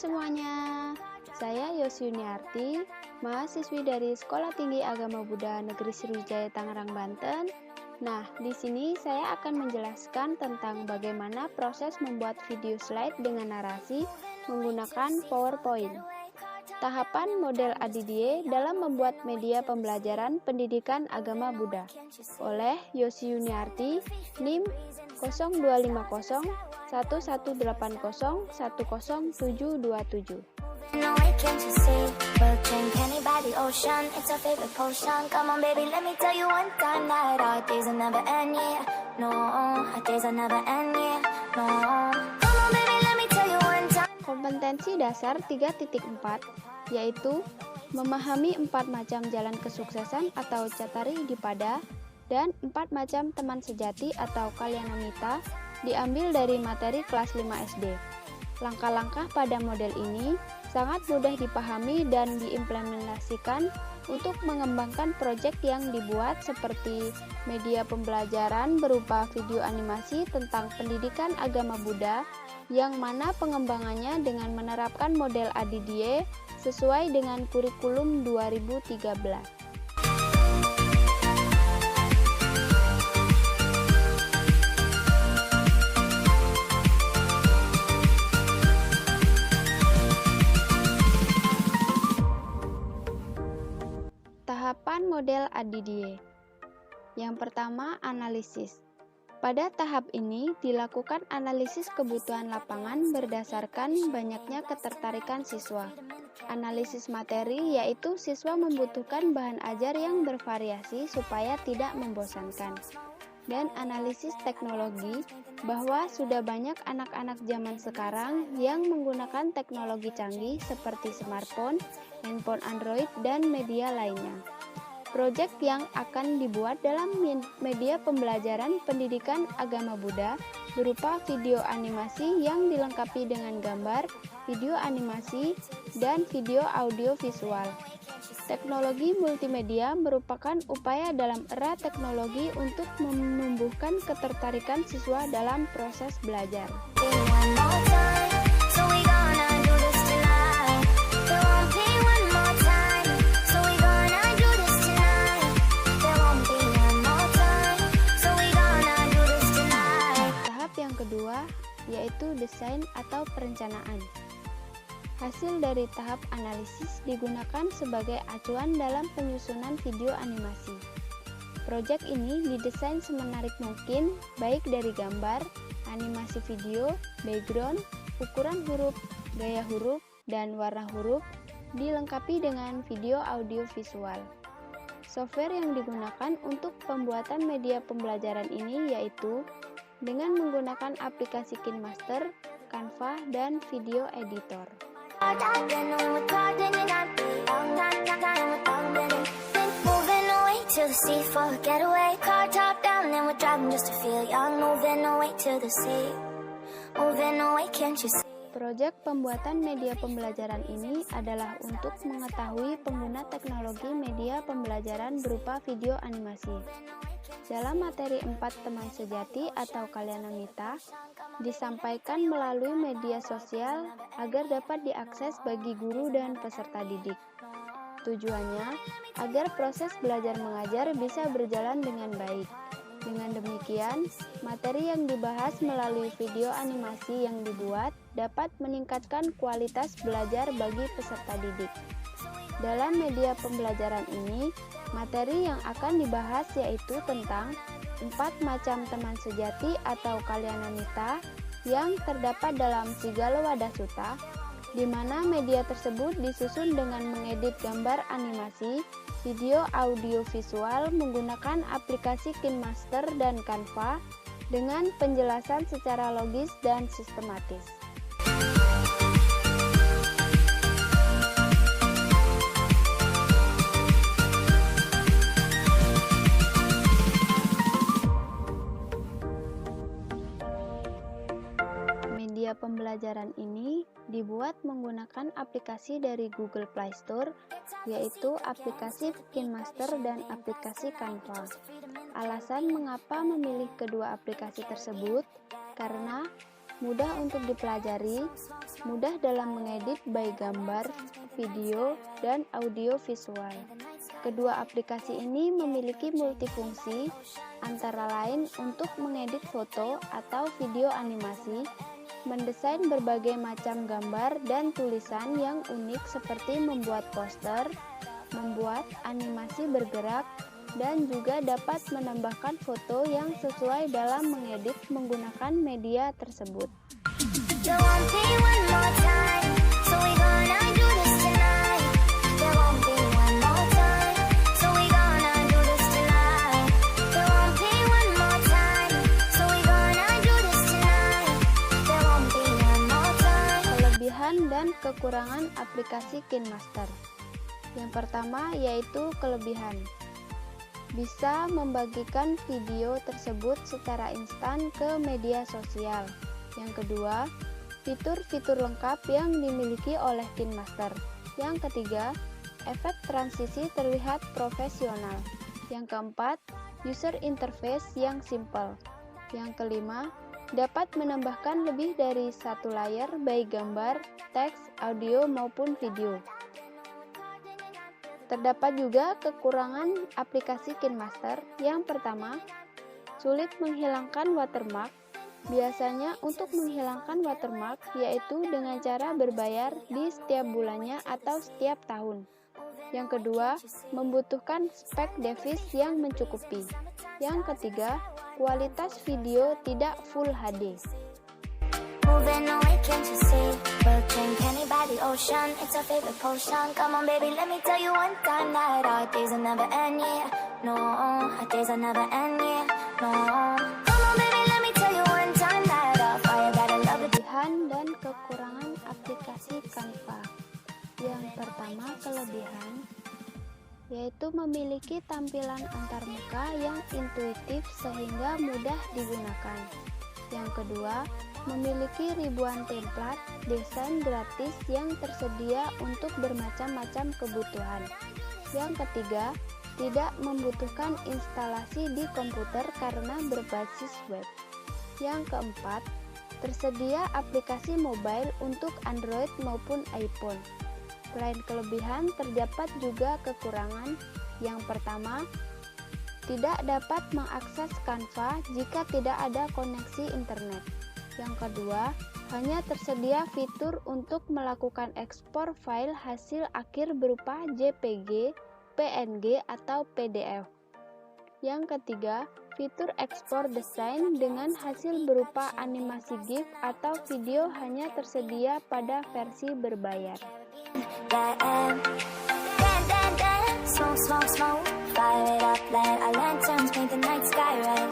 semuanya, saya Yosyuniarti, mahasiswi dari Sekolah Tinggi Agama Buddha Negeri Sriwijaya Tangerang, Banten. Nah, di sini saya akan menjelaskan tentang bagaimana proses membuat video slide dengan narasi menggunakan PowerPoint. Tahapan model ADDIE dalam membuat media pembelajaran pendidikan agama Buddha oleh Yosyuniarti, NIM 0250 1180 10727. Kompetensi dasar 3.4 yaitu memahami 4 macam jalan kesuksesan atau Cattari Dipada dan 4 macam teman sejati atau Kalyanamita diambil dari materi kelas 5 SD. Langkah-langkah pada model ini sangat mudah dipahami dan diimplementasikan untuk mengembangkan proyek yang dibuat seperti media pembelajaran berupa video animasi tentang pendidikan agama Buddha yang mana pengembangannya dengan menerapkan model ADDIE sesuai dengan kurikulum 2013. Tahapan model ADDIE. Yang pertama, analisis. Pada tahap ini dilakukan analisis kebutuhan lapangan berdasarkan banyaknya ketertarikan siswa. Analisis materi yaitu siswa membutuhkan bahan ajar yang bervariasi supaya tidak membosankan. Dan analisis teknologi bahwa sudah banyak anak-anak zaman sekarang yang menggunakan teknologi canggih seperti smartphone, handphone Android, dan media lainnya. Proyek yang akan dibuat dalam media pembelajaran pendidikan agama Buddha berupa video animasi yang dilengkapi dengan gambar, video animasi, dan video audio visual. Teknologi multimedia merupakan upaya dalam era teknologi untuk menumbuhkan ketertarikan siswa dalam proses belajar. Kedua, yaitu desain atau perencanaan. Hasil dari tahap analisis digunakan sebagai acuan dalam penyusunan video animasi. Proyek ini didesain semenarik mungkin, baik dari gambar, animasi video, background, ukuran huruf, gaya huruf, dan warna huruf, dilengkapi dengan video audio visual. Software yang digunakan untuk pembuatan media pembelajaran ini yaitu dengan menggunakan aplikasi KineMaster, Canva, dan video editor. Proyek pembuatan media pembelajaran ini adalah untuk mengetahui pengguna teknologi media pembelajaran berupa video animasi. Dalam materi 4 teman sejati atau Kalyanamita disampaikan melalui media sosial agar dapat diakses bagi guru dan peserta didik. Tujuannya agar proses belajar mengajar bisa berjalan dengan baik. Dengan demikian, materi yang dibahas melalui video animasi yang dibuat dapat meningkatkan kualitas belajar bagi peserta didik. Dalam media pembelajaran ini, materi yang akan dibahas yaitu tentang 4 macam teman sejati atau Kalyanamita yang terdapat dalam Sigala Sutta, di mana media tersebut disusun dengan mengedit gambar animasi, video audio visual menggunakan aplikasi KineMaster dan Canva dengan penjelasan secara logis dan sistematis. Media pembelajaran ini dibuat menggunakan aplikasi dari Google Play Store, yaitu aplikasi KineMaster dan aplikasi Canva. Alasan mengapa memilih kedua aplikasi tersebut, karena mudah untuk dipelajari, mudah dalam mengedit baik gambar, video, dan audio visual. Kedua aplikasi ini memiliki multifungsi, antara lain untuk mengedit foto atau video animasi, mendesain berbagai macam gambar dan tulisan yang unik seperti membuat poster, membuat animasi bergerak, dan juga dapat menambahkan foto yang sesuai dalam mengedit menggunakan media tersebut. Kelebihan dan kekurangan aplikasi KineMaster. Yang pertama yaitu kelebihan. Bisa membagikan video tersebut secara instan ke media sosial. Yang kedua, fitur-fitur lengkap yang dimiliki oleh KineMaster. Yang ketiga, efek transisi terlihat profesional. Yang keempat, user interface yang simple. Yang kelima, dapat menambahkan lebih dari satu layar baik gambar, teks, audio maupun video. Terdapat juga kekurangan aplikasi KineMaster. Yang pertama, sulit menghilangkan watermark. Biasanya untuk menghilangkan watermark yaitu dengan cara berbayar di setiap bulannya atau setiap tahun. Yang kedua, membutuhkan spek device yang mencukupi. Yang ketiga, kualitas video tidak Full HD. Moving away, can't you see? We'll drink honey by the ocean. It's our favorite potion. Come on, baby, let me tell you one time that our days will never end, yeah. No, our days will never end, yeah. No. Come on, baby, let me tell you one time that our fire gotta love it. Kelebihan dan kekurangan aplikasi Canva. Yang pertama, kelebihan yaitu memiliki tampilan antarmuka yang intuitif sehingga mudah digunakan. Yang kedua, memiliki ribuan template desain gratis yang tersedia untuk bermacam-macam kebutuhan. Yang ketiga, tidak membutuhkan instalasi di komputer karena berbasis web. Yang keempat, tersedia aplikasi mobile untuk Android maupun iPhone. Selain kelebihan, terdapat juga kekurangan. Yang pertama, tidak dapat mengakses Canva jika tidak ada koneksi internet. Yang kedua, hanya tersedia fitur untuk melakukan ekspor file hasil akhir berupa JPG, PNG, atau PDF. Yang ketiga, fitur ekspor desain dengan hasil berupa animasi GIF atau video hanya tersedia pada versi berbayar. Smoke, smoke, smoke, fire it up, light our lanterns, paint the night sky red,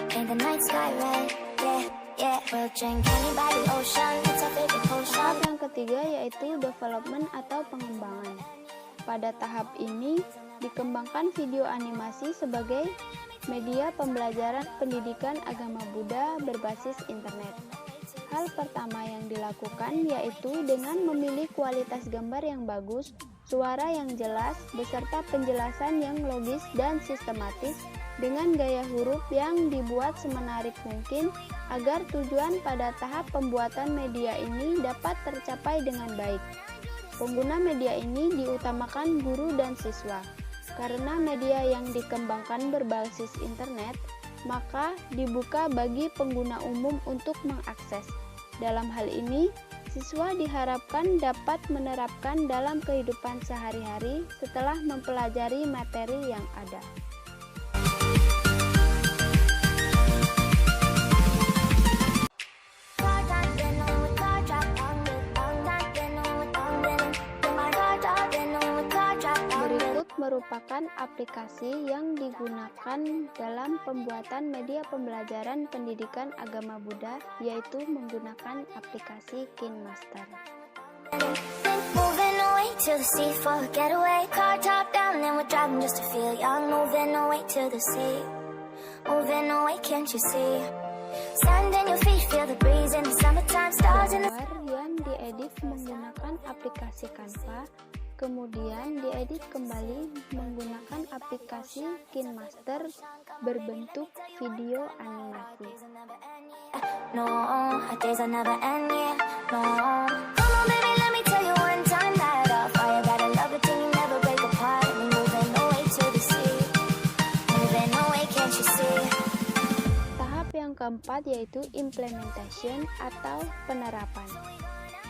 paint the night sky red, yeah, yeah. We'll drink honey by the ocean, it's our favorite potion. Yang ketiga yaitu development atau pengembangan. Pada tahap ini, dikembangkan video animasi sebagai media pembelajaran pendidikan agama Buddha berbasis internet. Hal pertama yang dilakukan yaitu dengan memilih kualitas gambar yang bagus, suara yang jelas, beserta penjelasan yang logis dan sistematis dengan gaya huruf yang dibuat semenarik mungkin agar tujuan pada tahap pembuatan media ini dapat tercapai dengan baik. Pengguna media ini diutamakan guru dan siswa. Karena media yang dikembangkan berbasis internet, maka dibuka bagi pengguna umum untuk mengakses. Dalam hal ini, siswa diharapkan dapat menerapkan dalam kehidupan sehari-hari setelah mempelajari materi yang ada. Berikut merupakan aplikasi yang digunakan dalam pembuatan media pembelajaran pendidikan agama Buddha, yaitu menggunakan aplikasi KineMaster. Moving away to the sea for a getaway, car top down and we're driving just to feel young. Moving away to the sea, moving away, can't you see? Sand in your feet, feel the breeze in the summertime, stars in the... Yang diedit menggunakan aplikasi Canva, kemudian diedit kembali menggunakan aplikasi KineMaster berbentuk video animasi. No, our days will never end, yeah. No. Come on, baby, let me tell you one time that our fire got a love it till you never break apart. We moving away to the sea, moving away, can't you see? Tahap yang keempat yaitu implementation atau penerapan.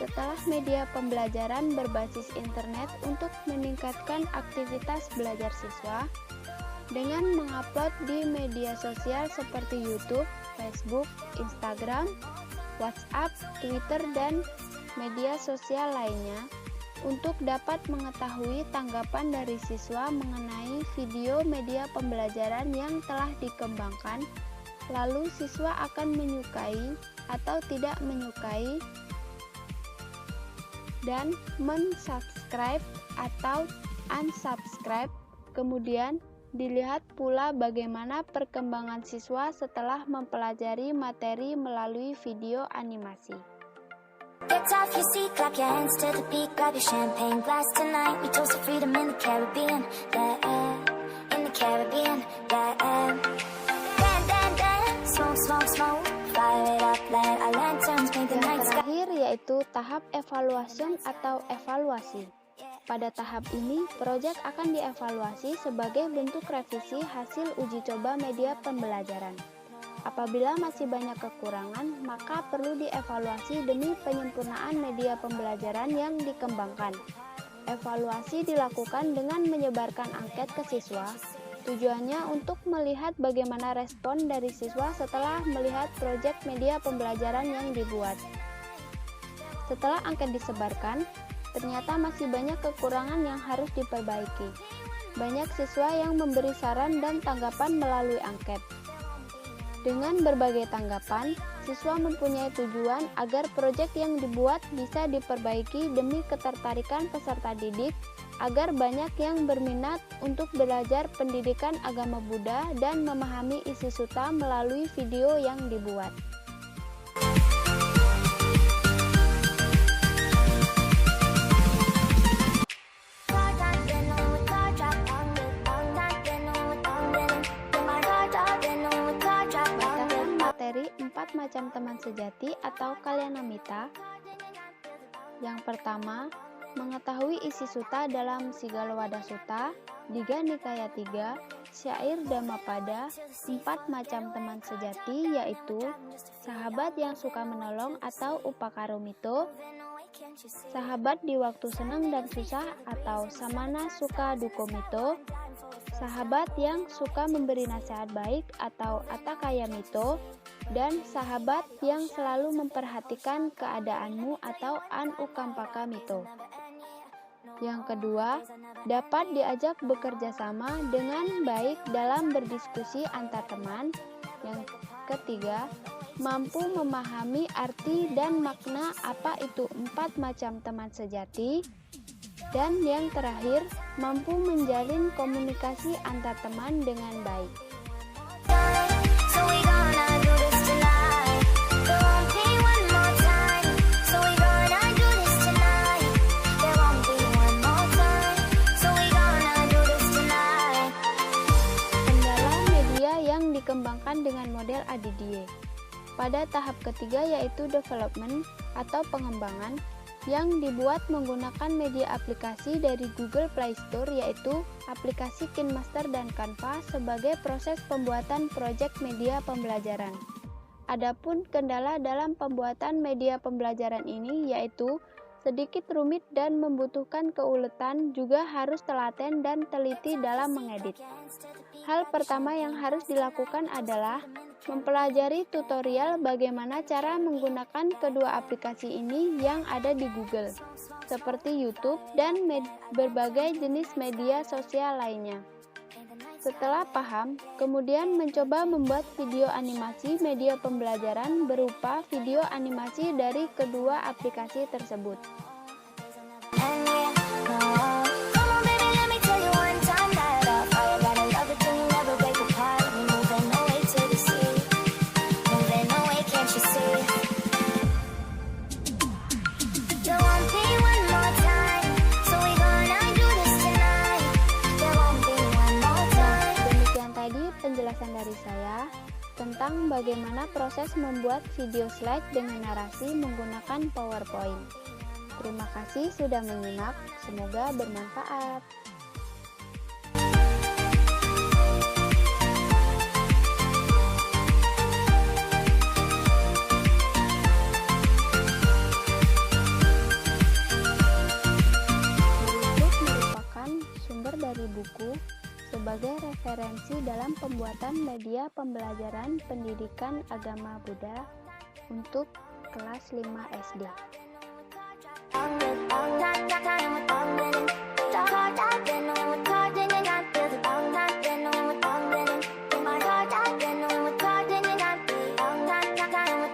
Setelah media pembelajaran berbasis internet untuk meningkatkan aktivitas belajar siswa dengan mengupload di media sosial seperti YouTube, Facebook, Instagram, WhatsApp, Twitter, dan media sosial lainnya untuk dapat mengetahui tanggapan dari siswa mengenai video media pembelajaran yang telah dikembangkan, lalu siswa akan menyukai atau tidak menyukai dan mensubscribe atau unsubscribe. Kemudian dilihat pula bagaimana perkembangan siswa setelah mempelajari materi melalui video animasi. Get off your seat, clap your hands to the beat, grab your champagne glass tonight. We toast to freedom in the Caribbean, yeah, in the Caribbean, yeah. Dan, dan, dan, smoke, smoke, smoke, fire it up, let our lanterns paint the night Yang sky. terakhir yaitu tahap evaluation atau evaluasi. Pada tahap ini, proyek akan dievaluasi sebagai bentuk revisi hasil uji coba media pembelajaran. Apabila masih banyak kekurangan, maka perlu dievaluasi demi penyempurnaan media pembelajaran yang dikembangkan. Evaluasi dilakukan dengan menyebarkan angket ke siswa. Tujuannya untuk melihat bagaimana respon dari siswa setelah melihat proyek media pembelajaran yang dibuat. Setelah angket disebarkan, ternyata masih banyak kekurangan yang harus diperbaiki. Banyak siswa yang memberi saran dan tanggapan melalui angket. Dengan berbagai tanggapan, siswa mempunyai tujuan agar proyek yang dibuat bisa diperbaiki demi ketertarikan peserta didik, agar banyak yang berminat untuk belajar pendidikan agama Buddha dan memahami isi sutta melalui video yang dibuat. Materi 4 macam teman sejati atau kalyanamita. Yang pertama, mengetahui isi sutta dalam Sigalowada Sutta, Diga Nikaya 3, Syair Dhammapada, 4 macam teman sejati yaitu sahabat yang suka menolong atau upakarumito, sahabat di waktu senang dan susah atau samana suka dukomito, sahabat yang suka memberi nasihat baik atau atakayamito, dan sahabat yang selalu memperhatikan keadaanmu atau anukampakamito. Yang kedua, dapat diajak bekerja sama dengan baik dalam berdiskusi antar teman. Yang ketiga, mampu memahami arti dan makna apa itu 4 macam teman sejati. Dan yang terakhir, mampu menjalin komunikasi antar teman dengan baik. So we gonna do this tonight. There won't be one more time. So we gonna do this tonight. There won't be one more time. So we gonna do this tonight. Kendala media yang dikembangkan dengan model ADDIE. Pada tahap ketiga yaitu development atau pengembangan yang dibuat menggunakan media aplikasi dari Google Play Store yaitu aplikasi KineMaster dan Canva sebagai proses pembuatan proyek media pembelajaran. Adapun kendala dalam pembuatan media pembelajaran ini yaitu sedikit rumit dan membutuhkan keuletan, juga harus telaten dan teliti dalam mengedit. Hal pertama yang harus dilakukan adalah mempelajari tutorial bagaimana cara menggunakan kedua aplikasi ini yang ada di Google, seperti YouTube dan berbagai jenis media sosial lainnya. Setelah paham, kemudian mencoba membuat video animasi media pembelajaran berupa video animasi dari kedua aplikasi tersebut. And yeah, no. Come on, baby, let me tell you one time that our fire got a love it till you never break apart. We moving away to the sea, moving away, can't you see? There won't be one more time. So we gonna do this tonight. There won't be one more time. Demikian tadi penjelasan dari saya tentang tentang bagaimana proses membuat video slide dengan narasi menggunakan PowerPoint. Terima kasih sudah menyimak, semoga bermanfaat. Sumber dari buku sebagai referensi dalam pembuatan media pembelajaran pendidikan agama Buddha untuk kelas 5 SD.